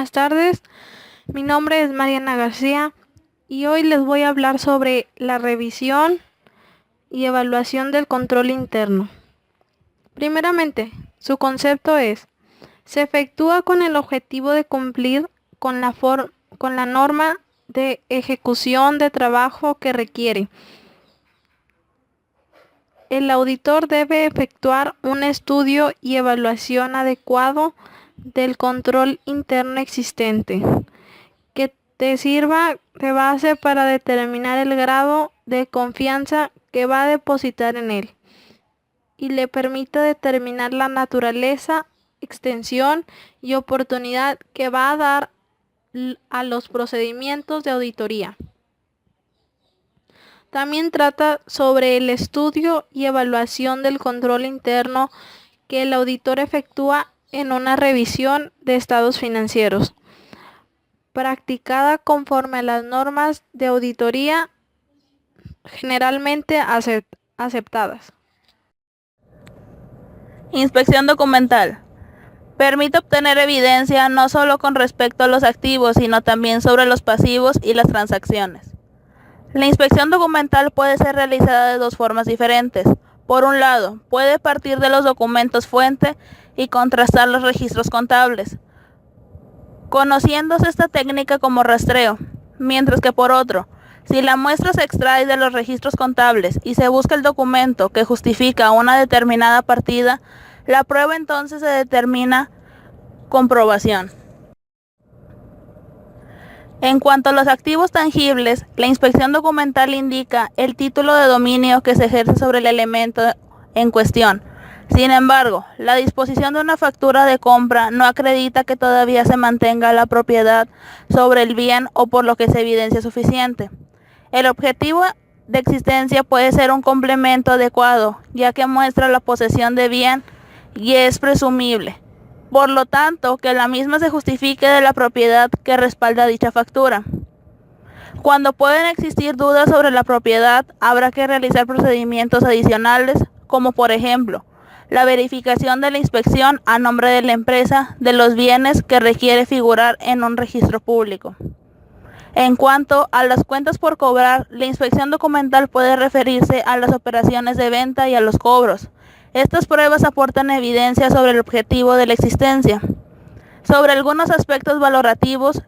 Buenas tardes, mi nombre es Mariana García y hoy les voy a hablar sobre la revisión y evaluación del control interno. Primeramente, su concepto es: se efectúa con el objetivo de cumplir con la norma de ejecución de trabajo que requiere. El auditor debe efectuar un estudio y evaluación adecuado del control interno existente, que te sirva de base para determinar el grado de confianza que va a depositar en él y le permita determinar la naturaleza, extensión y oportunidad que va a dar a los procedimientos de auditoría. También trata sobre el estudio y evaluación del control interno que el auditor efectúa en una revisión de estados financieros, practicada conforme a las normas de auditoría generalmente aceptadas. Inspección documental. Permite obtener evidencia no solo con respecto a los activos, sino también sobre los pasivos y las transacciones. La inspección documental puede ser realizada de dos formas diferentes. Por un lado, puede partir de los documentos fuente y contrastar los registros contables, conociéndose esta técnica como rastreo, mientras que por otro, si la muestra se extrae de los registros contables y se busca el documento que justifica una determinada partida, la prueba entonces se determina comprobación. En cuanto a los activos tangibles, la inspección documental indica el título de dominio que se ejerce sobre el elemento en cuestión. Sin embargo, la disposición de una factura de compra no acredita que todavía se mantenga la propiedad sobre el bien o por lo que se evidencia suficiente. El objetivo de existencia puede ser un complemento adecuado, ya que muestra la posesión de bien y es presumible, por lo tanto, que la misma se justifique de la propiedad que respalda dicha factura. Cuando pueden existir dudas sobre la propiedad, habrá que realizar procedimientos adicionales, como por ejemplo, la verificación de la inspección a nombre de la empresa de los bienes que requiere figurar en un registro público. En cuanto a las cuentas por cobrar, la inspección documental puede referirse a las operaciones de venta y a los cobros. Estas pruebas aportan evidencia sobre el objetivo de la existencia, sobre algunos aspectos valorativos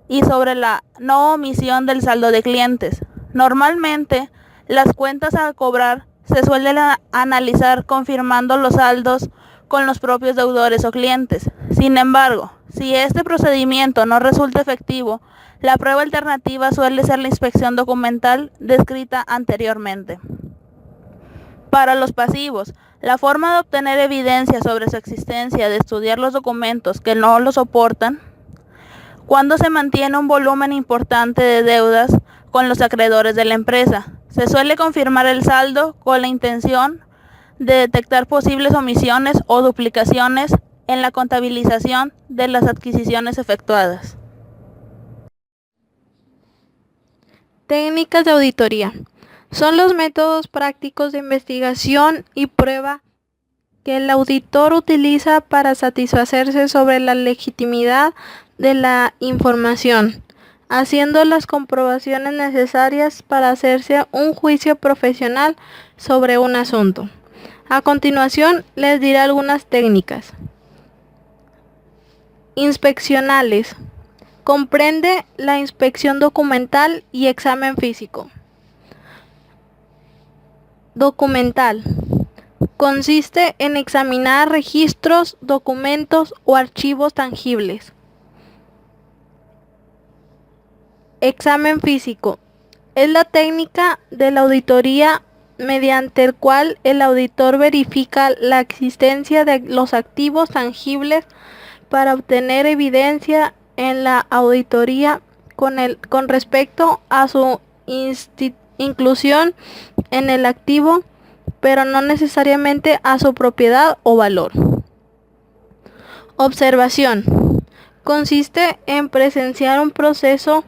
y sobre la no omisión del saldo de clientes. Normalmente, las cuentas a cobrar se suelen analizar confirmando los saldos con los propios deudores o clientes. Sin embargo, si este procedimiento no resulta efectivo, la prueba alternativa suele ser la inspección documental descrita anteriormente. Para los pasivos, la forma de obtener evidencia sobre su existencia, de estudiar los documentos que no lo soportan, cuando se mantiene un volumen importante de deudas con los acreedores de la empresa. Se suele confirmar el saldo con la intención de detectar posibles omisiones o duplicaciones en la contabilización de las adquisiciones efectuadas. Técnicas de auditoría. Son los métodos prácticos de investigación y prueba que el auditor utiliza para satisfacerse sobre la legitimidad de la información, haciendo las comprobaciones necesarias para hacerse un juicio profesional sobre un asunto. A continuación, les diré algunas técnicas. Inspeccionales. Comprende la inspección documental y examen físico. Documental. Consiste en examinar registros, documentos o archivos tangibles. Examen físico. Es la técnica de la auditoría mediante el cual el auditor verifica la existencia de los activos tangibles para obtener evidencia en la auditoría con respecto a su inclusión en el activo, pero no necesariamente a su propiedad o valor. Observación. Consiste en presenciar un proceso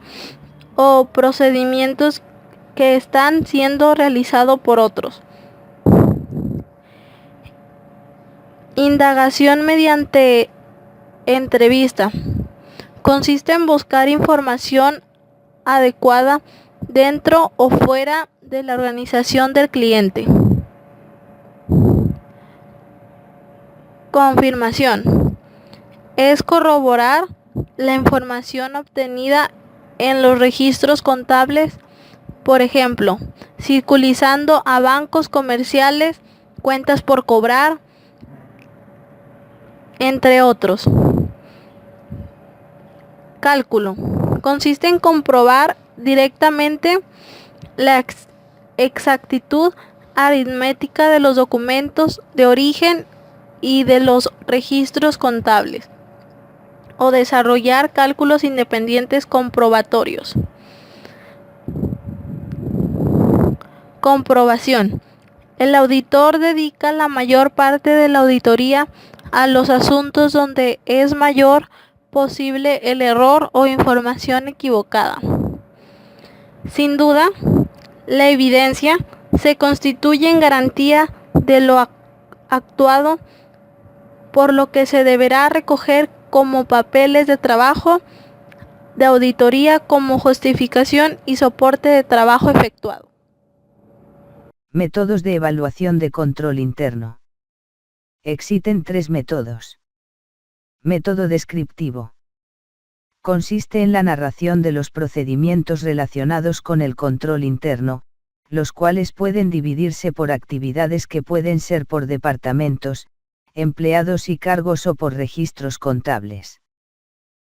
o procedimientos que están siendo realizados por otros. Indagación mediante entrevista. Consiste en buscar información adecuada dentro o fuera de la organización del cliente. Confirmación. Es corroborar la información obtenida en los registros contables, por ejemplo, circulando a bancos comerciales, cuentas por cobrar, entre otros. Cálculo. Consiste en comprobar directamente la exactitud aritmética de los documentos de origen y de los registros contables, o desarrollar cálculos independientes comprobatorios. Comprobación. El auditor dedica la mayor parte de la auditoría a los asuntos donde es mayor posible el error o información equivocada. Sin duda, la evidencia se constituye en garantía de lo actuado, por lo que se deberá recoger como papeles de trabajo de auditoría como justificación y soporte de trabajo efectuado. Métodos de evaluación de control interno. Existen 3 métodos. Método descriptivo. Consiste en la narración de los procedimientos relacionados con el control interno, los cuales pueden dividirse por actividades que pueden ser por departamentos, empleados y cargos o por registros contables.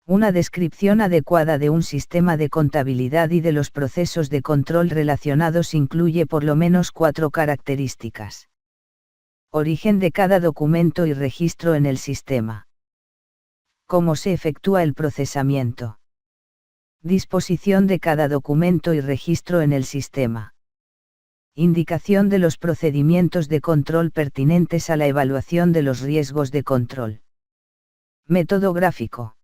Una descripción adecuada de un sistema de contabilidad y de los procesos de control relacionados incluye por lo menos 4 características. Origen de cada documento y registro en el sistema. Cómo se efectúa el procesamiento. Disposición de cada documento y registro en el sistema. Indicación de los procedimientos de control pertinentes a la evaluación de los riesgos de control. Método gráfico.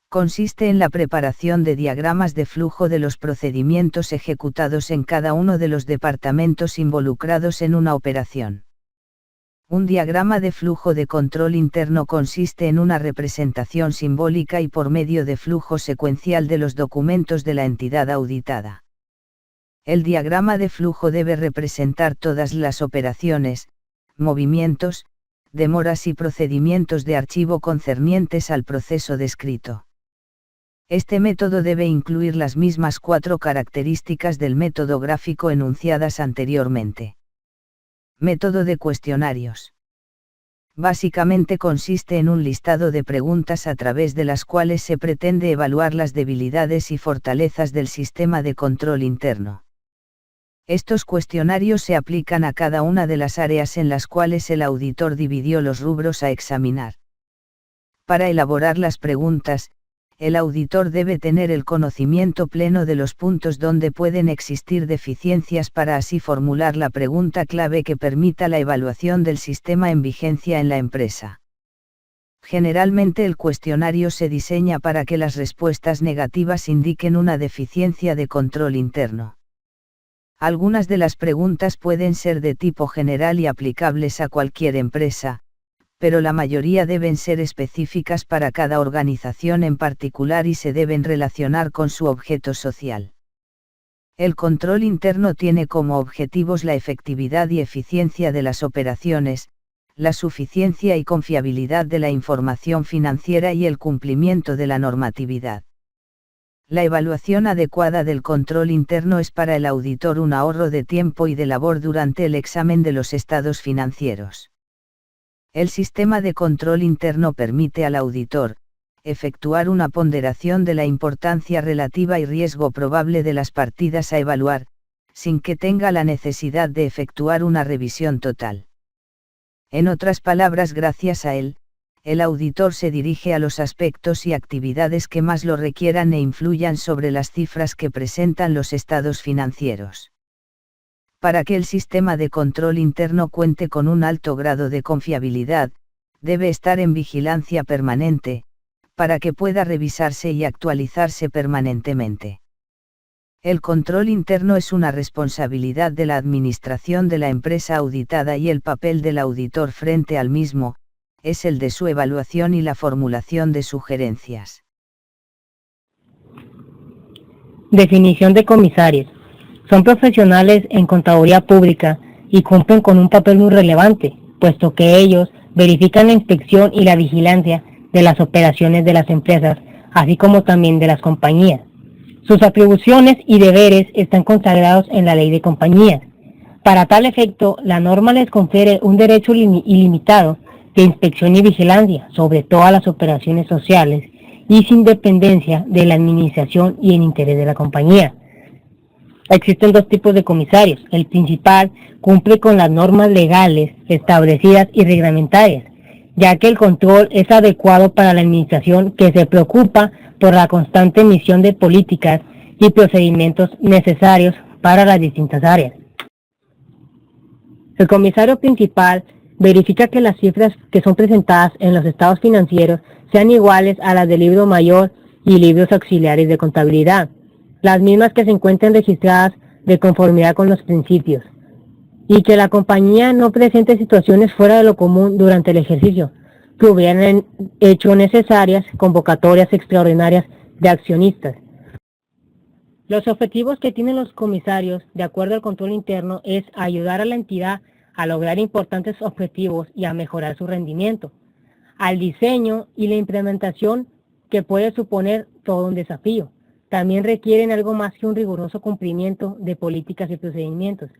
Consiste en la preparación de diagramas de flujo de los procedimientos ejecutados en cada uno de los departamentos involucrados en una operación. Un diagrama de flujo de control interno consiste en una representación simbólica y por medio de flujo secuencial de los documentos de la entidad auditada. El diagrama de flujo debe representar todas las operaciones, movimientos, demoras y procedimientos de archivo concernientes al proceso descrito. Este método debe incluir las mismas 4 características del método gráfico enunciadas anteriormente. Método de cuestionarios. Básicamente consiste en un listado de preguntas a través de las cuales se pretende evaluar las debilidades y fortalezas del sistema de control interno. Estos cuestionarios se aplican a cada una de las áreas en las cuales el auditor dividió los rubros a examinar. Para elaborar las preguntas, el auditor debe tener el conocimiento pleno de los puntos donde pueden existir deficiencias para así formular la pregunta clave que permita la evaluación del sistema en vigencia en la empresa. Generalmente el cuestionario se diseña para que las respuestas negativas indiquen una deficiencia de control interno. Algunas de las preguntas pueden ser de tipo general y aplicables a cualquier empresa, pero la mayoría deben ser específicas para cada organización en particular y se deben relacionar con su objeto social. El control interno tiene como objetivos la efectividad y eficiencia de las operaciones, la suficiencia y confiabilidad de la información financiera y el cumplimiento de la normatividad. La evaluación adecuada del control interno es para el auditor un ahorro de tiempo y de labor durante el examen de los estados financieros. El sistema de control interno permite al auditor efectuar una ponderación de la importancia relativa y riesgo probable de las partidas a evaluar, sin que tenga la necesidad de efectuar una revisión total. En otras palabras, gracias a él, el auditor se dirige a los aspectos y actividades que más lo requieran e influyan sobre las cifras que presentan los estados financieros. Para que el sistema de control interno cuente con un alto grado de confiabilidad, debe estar en vigilancia permanente, para que pueda revisarse y actualizarse permanentemente. El control interno es una responsabilidad de la administración de la empresa auditada y el papel del auditor frente al mismo, es el de su evaluación y la formulación de sugerencias. Definición de comisarios. Son profesionales en contaduría pública y cumplen con un papel muy relevante, puesto que ellos verifican la inspección y la vigilancia de las operaciones de las empresas, así como también de las compañías. Sus atribuciones y deberes están consagrados en la Ley de Compañías. Para tal efecto, la norma les confiere un derecho ilimitado de inspección y vigilancia sobre todas las operaciones sociales y sin dependencia de la administración y el interés de la compañía. Existen dos tipos de comisarios. El principal cumple con las normas legales establecidas y reglamentarias, ya que el control es adecuado para la administración que se preocupa por la constante emisión de políticas y procedimientos necesarios para las distintas áreas. El comisario principal verifica que las cifras que son presentadas en los estados financieros sean iguales a las del libro mayor y libros auxiliares de contabilidad, las mismas que se encuentren registradas de conformidad con los principios, y que la compañía no presente situaciones fuera de lo común durante el ejercicio, que hubieran hecho necesarias convocatorias extraordinarias de accionistas. Los objetivos que tienen los comisarios, de acuerdo al control interno, es ayudar a la entidad a lograr importantes objetivos y a mejorar su rendimiento, al diseño y la implementación que puede suponer todo un desafío. También requieren algo más que un riguroso cumplimiento de políticas y procedimientos.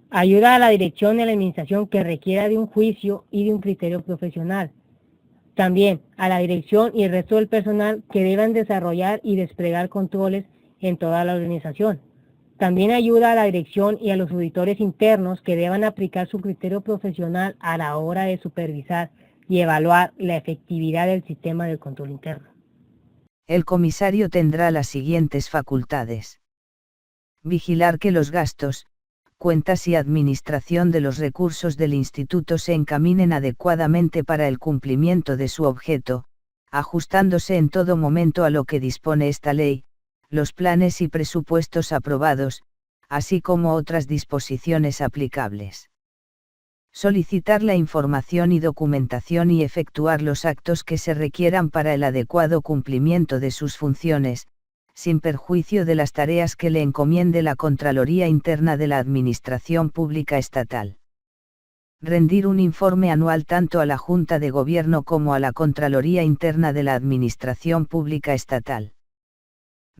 Ayuda a la dirección y a la administración que requiera de un juicio y de un criterio profesional. También a la dirección y el resto del personal que deban desarrollar y desplegar controles en toda la organización. También ayuda a la dirección y a los auditores internos que deban aplicar su criterio profesional a la hora de supervisar y evaluar la efectividad del sistema del control interno. El comisario tendrá las siguientes facultades: vigilar que los gastos, cuentas y administración de los recursos del instituto se encaminen adecuadamente para el cumplimiento de su objeto, ajustándose en todo momento a lo que dispone esta ley, los planes y presupuestos aprobados, así como otras disposiciones aplicables. Solicitar la información y documentación y efectuar los actos que se requieran para el adecuado cumplimiento de sus funciones, sin perjuicio de las tareas que le encomiende la Contraloría Interna de la Administración Pública Estatal. Rendir un informe anual tanto a la Junta de Gobierno como a la Contraloría Interna de la Administración Pública Estatal.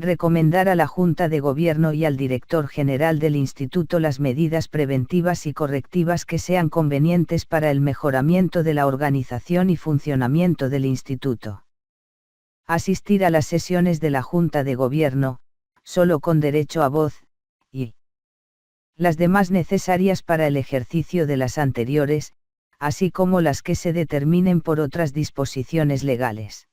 Recomendar a la Junta de Gobierno y al Director General del Instituto las medidas preventivas y correctivas que sean convenientes para el mejoramiento de la organización y funcionamiento del Instituto. Asistir a las sesiones de la Junta de Gobierno, solo con derecho a voz, y las demás necesarias para el ejercicio de las anteriores, así como las que se determinen por otras disposiciones legales.